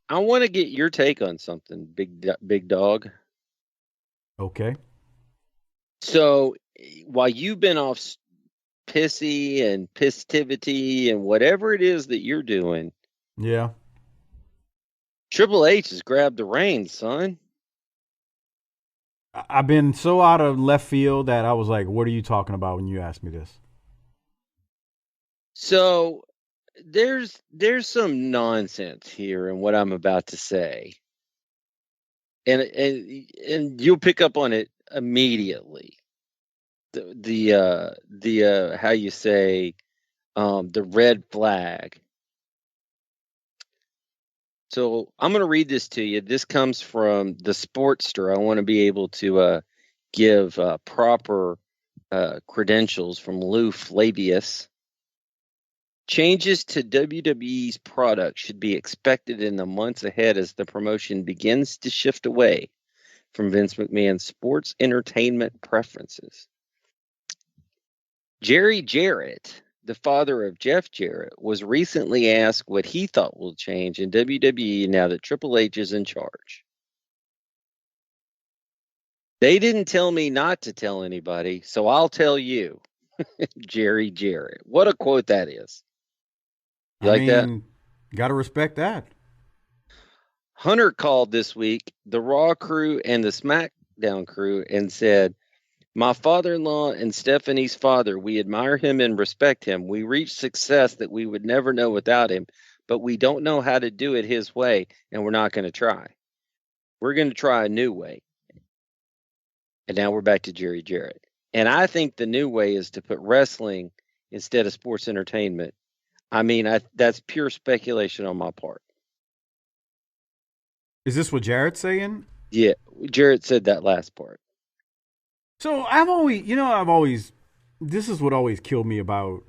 I want to get your take on something, big dog. Okay. So while you've been off pissy and pistivity and whatever it is that you're doing, Yeah. Triple H has grabbed the reins, son. I've been so out of left field that I was like, what are you talking about when you asked me this? So there's some nonsense here in what I'm about to say, and you'll pick up on it immediately. The how you say the red flag. So I'm going to read this to you. This comes from the Sportster. I want to be able to give proper credentials from Lou Flavius. Changes to WWE's product should be expected in the months ahead as the promotion begins to shift away from Vince McMahon's sports entertainment preferences. Jerry Jarrett, the father of Jeff Jarrett, was recently asked what he thought will change in WWE now that Triple H is in charge. They didn't tell me not to tell anybody, so I'll tell you, Jerry Jarrett. What a quote that is. You I like that? mean, gotta respect that. Hunter called this week the Raw crew and the SmackDown crew and said, "My father in law and Stephanie's father, we admire him and respect him. We reached success that we would never know without him, but we don't know how to do it his way, and we're not going to try. We're going to try a new way." And now we're back to Jerry Jarrett. And I think the new way is to put wrestling instead of sports entertainment. I mean, that's pure speculation on my part. Is this what Jarrett's saying? Yeah, Jarrett said that last part. So this is what always killed me about,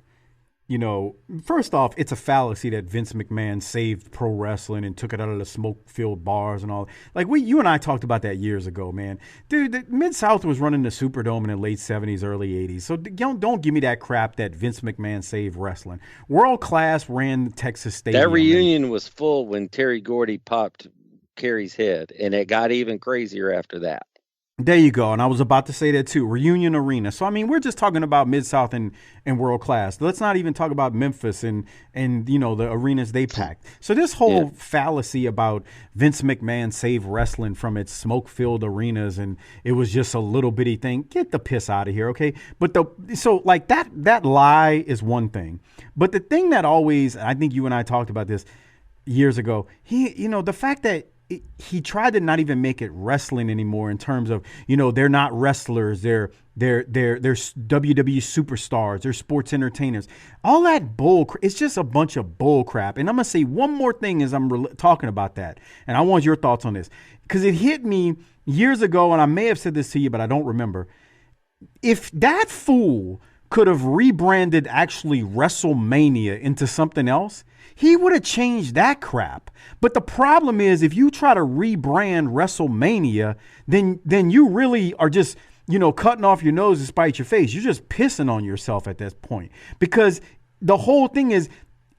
first off, it's a fallacy that Vince McMahon saved pro wrestling and took it out of the smoke filled bars and all. Like you and I talked about that years ago, man. Dude, the Mid South was running the Superdome in the late 70s, early 80s. So don't give me that crap that Vince McMahon saved wrestling. World Class ran the Texas That Stadium, and reunion was full when Terry Gordy popped Kerry's head, and it got even crazier after that. there you go. And I was about to say that too. Reunion Arena. So I mean, we're just talking about Mid South and World Class. Let's not even talk about Memphis and the arenas they packed. So this Yeah. whole fallacy about Vince McMahon saved wrestling from its smoke filled arenas and it was just a little bitty thing. Get the piss out of here, okay? But so like that lie is one thing. But the thing that always, I think you and I talked about this years ago. The fact that he tried to not even make it wrestling anymore in terms of, they're not wrestlers, they're WWE superstars, they're sports entertainers. All that bull, it's just a bunch of bull crap. And I'm gonna say one more thing as I'm talking about that, and I want your thoughts on this because it hit me years ago, and I may have said this to you, but I don't remember. If that fool could have rebranded actually WrestleMania into something else, he would have changed that crap. But the problem is if you try to rebrand WrestleMania, then you really are just, cutting off your nose to spite your face. You're just pissing on yourself at this point. Because the whole thing is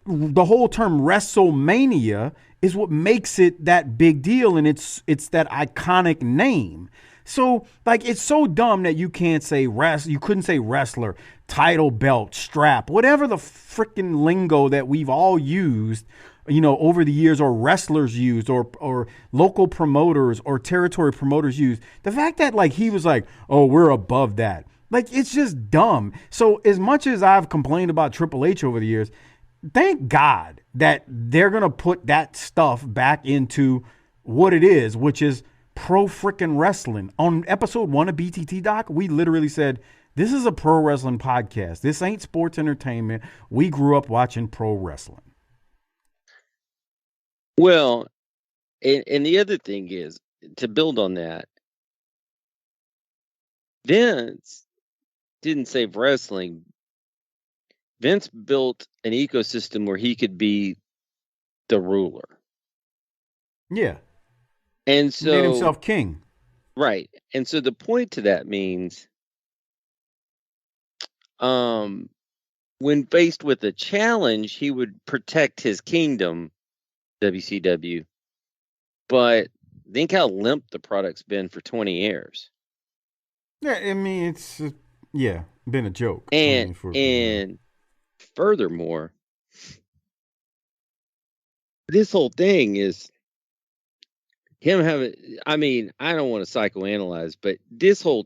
the whole term WrestleMania is what makes it that big deal, and it's that iconic name. So like it's so dumb that you can't say you couldn't say wrestler, title belt, strap, whatever the freaking lingo that we've all used, over the years, or wrestlers used, or local promoters or territory promoters used. The fact that like he was like, "Oh, we're above that." Like it's just dumb. So as much as I've complained about Triple H over the years, thank God that they're going to put that stuff back into what it is, which is pro freaking wrestling. On episode 1 of BTT Doc, we literally said, this is a pro wrestling podcast. This ain't sports entertainment. We grew up watching pro wrestling. Well, and the other thing is to build on that, Vince didn't save wrestling. Vince built an ecosystem where he could be the ruler. Yeah. And He made so, himself king. right. And so the point to that means um when faced with a challenge, he would protect his kingdom, WCW, But think how limp the product's been for 20 years. Yeah, I mean it's yeah, been a joke. I And mean for and furthermore, this whole thing is him having, I mean, I don't want to psychoanalyze, but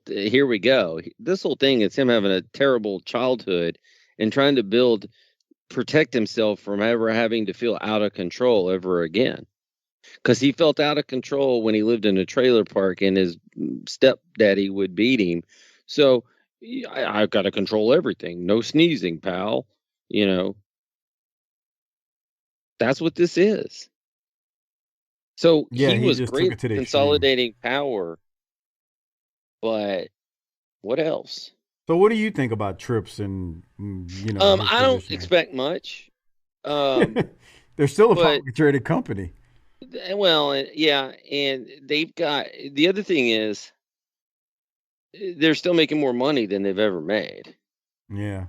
here we go. This whole thing is him having a terrible childhood and trying to protect himself from ever having to feel out of control ever again. Because he felt out of control when he lived in a trailer park and his stepdaddy would beat him. So I've got to control everything. No sneezing, pal. You know, that's what this is. So yeah, he he was just took great it to the extreme. consolidating power, but what else? So what do you think about Trips and his I don't positioning? expect much. Um, They're still a but publicly traded company. yeah, and they've got the other thing is they're still making more money than they've ever made. Yeah.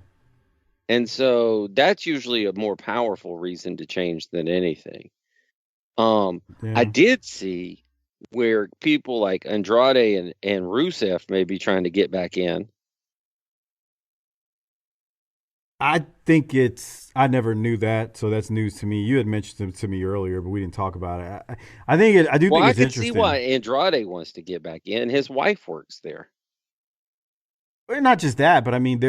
And so that's usually a more powerful reason to change than anything. I Yeah. did see where people like Andrade and Rusev may be trying to get back in. I think I never knew that, so that's news to me. You had mentioned it to me earlier, but we didn't talk about it. I do Well, think I it's could see why interesting. Andrade wants to get back in. His wife works there. But not just that, but I mean,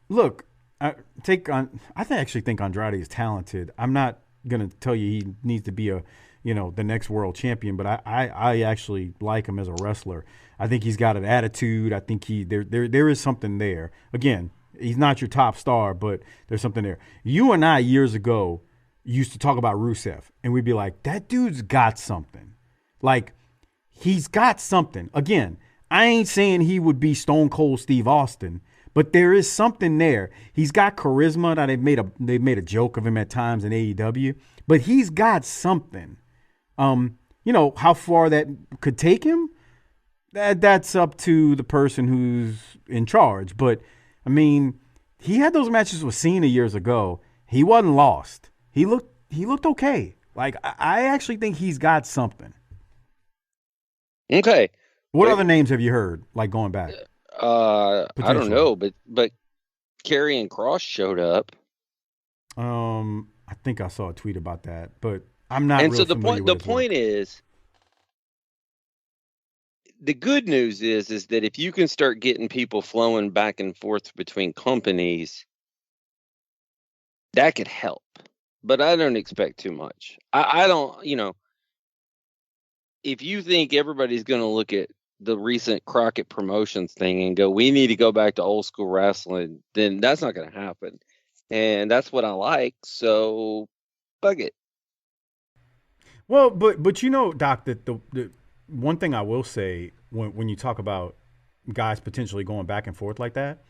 look, actually think Andrade is talented. I'm not gonna tell you he needs to be the next world champion, but I actually like him as a wrestler. I think he's got an attitude. I think there is something there. Again, he's not your top star, but there's something there. You and I years ago used to talk about Rusev, and we'd be like, that dude's got something. Like he's got something. Again, I ain't saying he would be Stone Cold Steve Austin, but there is something there. He's got charisma. Now they've made a joke of him at times in AEW, but he's got something. How far that could take him, that's up to the person who's in charge. But I mean, he had those matches with Cena years ago. He wasn't lost. He looked okay. Like I actually think he's got something. Okay. What But other names have you heard? Like going back I don't potentially. know, but Karrion Cross showed up. I think I saw a tweet about that, but I'm not And so real familiar with the his point work. is the good news is that if you can start getting people flowing back and forth between companies, that could help. But I don't expect too much. I don't, if you think everybody's going to look at the recent Crockett Promotions thing and go, we need to go back to old school wrestling, then that's not going to happen. And that's what I like. So, bug it. Well, but Doc, that the one thing I will say when you talk about guys potentially going back and forth like that,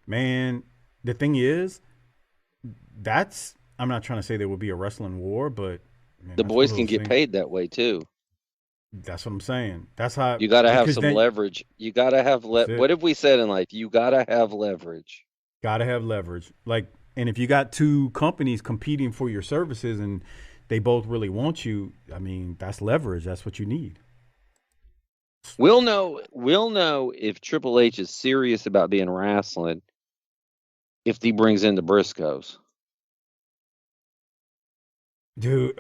man, the thing is, that's I'm not trying to say there would be a wrestling war, but man, The that's one boys of can those get things. paid that way too. That's what I'm saying. That's how You got to have because some then leverage. You got to have that's what it. have we said in life? You got to have leverage. Got to have leverage. Like, and if you got two companies competing for your services and they both really want you, I mean, that's leverage. That's what you need. We'll know if Triple H is serious about being wrestling if he brings in the Briscoes. Dude,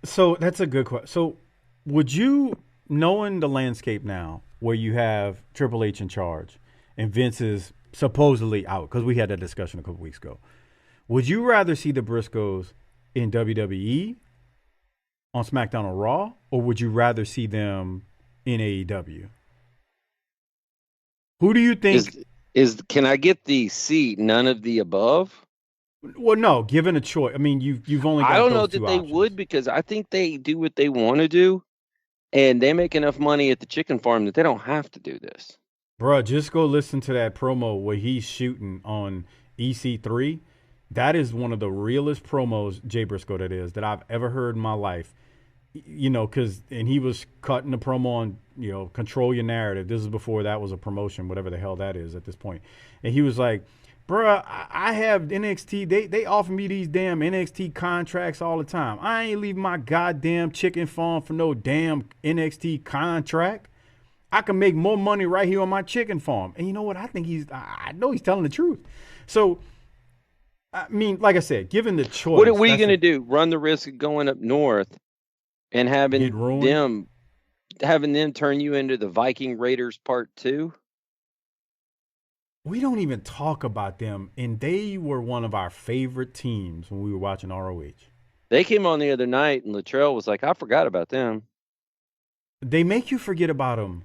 so that's a good question. So, would you, knowing the landscape now, where you have Triple H in charge and Vince is supposedly out, because we had that discussion a couple weeks ago, would you rather see the Briscoes in WWE on SmackDown or Raw, or would you rather see them in AEW? Who do you Is think? can I get the seat? None of the above. Well, no, given a choice. I mean, you've only I got don't know those that two they options. would because I think they do what they want to do, and they make enough money at the chicken farm that they don't have to do this. Bruh, just go listen to that promo where he's shooting on EC3. That is one of the realest promos, Jay Briscoe, that I've ever heard in my life. And he was cutting the promo on, control your narrative. This is before that was a promotion, whatever the hell that is at this point. And he was like, Bruh, I have NXT. They offer me these damn NXT contracts all the time. I ain't leaving my goddamn chicken farm for no damn NXT contract. I can make more money right here on my chicken farm. And you know what? I know he's telling the truth. So, I mean, like I said, given the What are choice, we that's going a to do? Run the risk of going up north and get ruined. having them turn you into the Viking Raiders Part 2? We don't even talk about them, and they were one of our favorite teams when we were watching ROH. They came on the other night, and Latrell was like, "I forgot about them." They make you forget about them.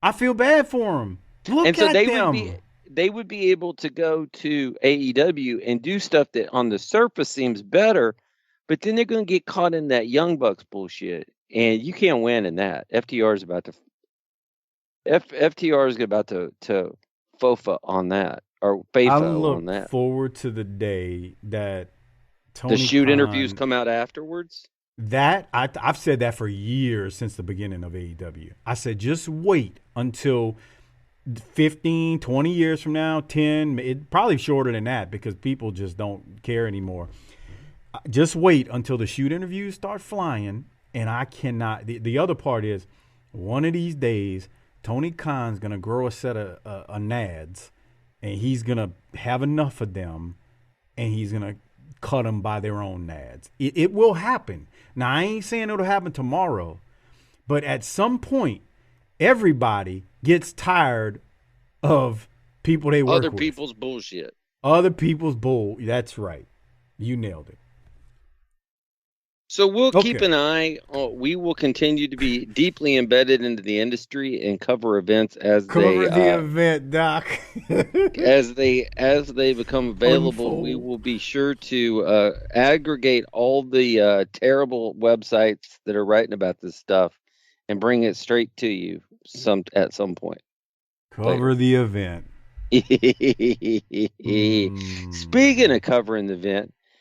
I feel bad for them. And Look so at them. they would be able to go to AEW and do stuff that on the surface seems better, but then they're going to get caught in that Young Bucks bullshit, and you can't win in that. FTR is about to FOFA on that, or I FAFO on look that. forward to the day that The Tony shoot interviews Khan. come out afterwards. I've said that for years since the beginning of AEW. I said just wait until 15, 20 years from now, 10, it probably shorter than that because people just don't care anymore. Just wait until the shoot interviews start flying. And I cannot. The other part is one of these days, Tony Khan's going to grow a set of nads and he's going to have enough of them and he's going to cut them by their own nads. It will happen. Now, I ain't saying it'll happen tomorrow, but at some point, everybody gets tired of people they work Other with. people's bullshit. Other people's bull. That's right. You nailed it. So we'll keep Okay. an eye on, we will continue to be deeply embedded into the industry and cover events Cover the event, Doc. as they become available. We Unfold. will be sure to aggregate all the terrible websites that are writing about this stuff and bring it straight to you at some point Cover later. the event. Speaking of covering the event,